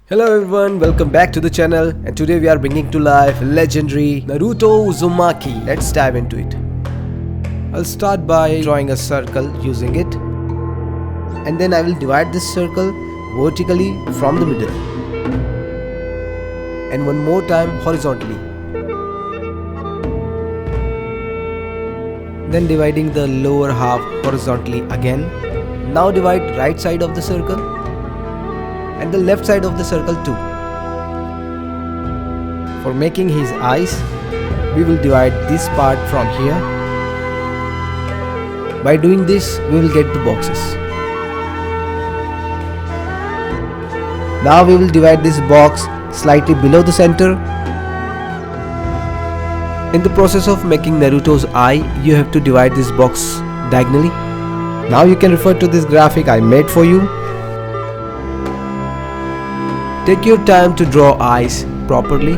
Hello everyone, welcome back to the channel, and today we are bringing to life legendary Naruto Uzumaki. Let's dive into it. I'll start by drawing a circle using it, and then I will divide this circle vertically from the middle and one more time horizontally. Then dividing the lower half horizontally again. Now divide right side of the circle and the left side of the circle too. For making his eyes, we will divide this part from here. By doing this, we will get the boxes. Now we will divide this box slightly below the center. In the process of making Naruto's eye, you have to divide this box diagonally. Now you can refer to this graphic I made for you. Take your time to draw eyes properly.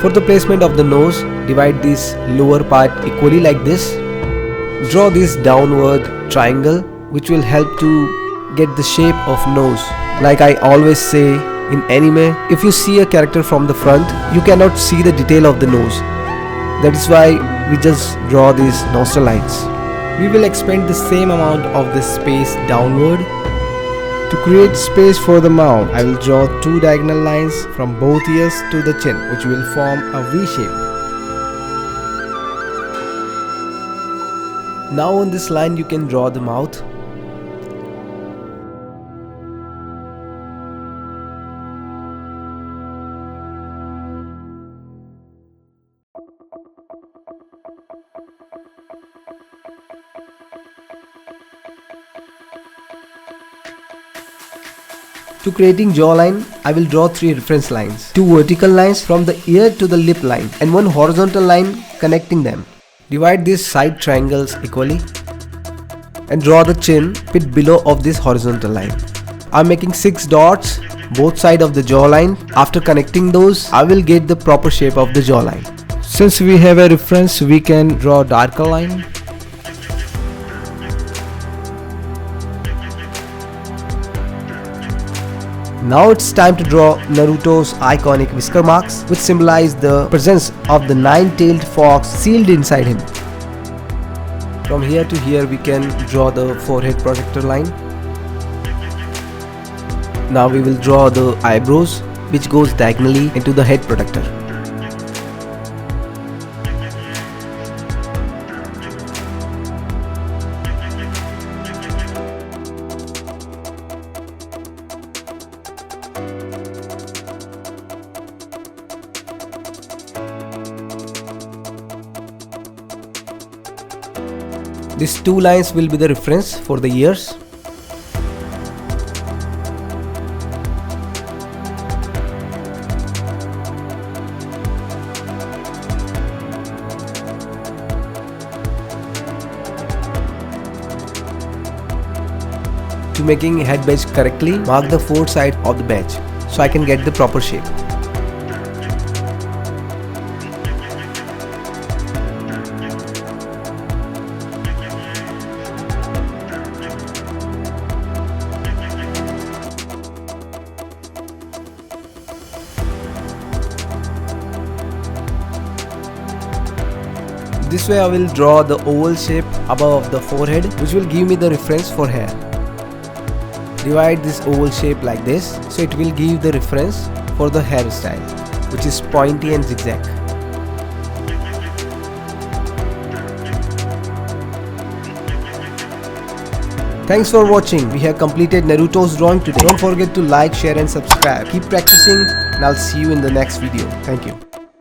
For the placement of the nose, divide this lower part equally like this. Draw this downward triangle which will help to get the shape of nose. Like I always say in anime, if you see a character from the front, you cannot see the detail of the nose. That is why we just draw these nostril lines. We will expand the same amount of the space downward. To create space for the mouth, I will draw two diagonal lines from both ears to the chin, which will form a V shape. Now on this line you can draw the mouth. To creating jawline, I will draw three reference lines. Two vertical lines from the ear to the lip line and one horizontal line connecting them. Divide these side triangles equally and draw the chin bit below of this horizontal line. I am making 6 dots both sides of the jawline. After connecting those, I will get the proper shape of the jawline. Since we have a reference, we can draw darker line. Now it's time to draw Naruto's iconic whisker marks, which symbolize the presence of the 9-tailed fox sealed inside him. From here to here we can draw the forehead protector line. Now we will draw the eyebrows, which goes diagonally into the head protector. These two lines will be the reference for the ears. To making head badge correctly, mark the 4 sides of the badge so I can get the proper shape. This way I will draw the oval shape above the forehead, which will give me the reference for hair. Divide this oval shape like this, so it will give the reference for the hairstyle, which is pointy and zigzag. Thanks for watching. We have completed Naruto's drawing today. Don't forget to like, share and subscribe. Keep practicing and I'll see you in the next video. Thank you.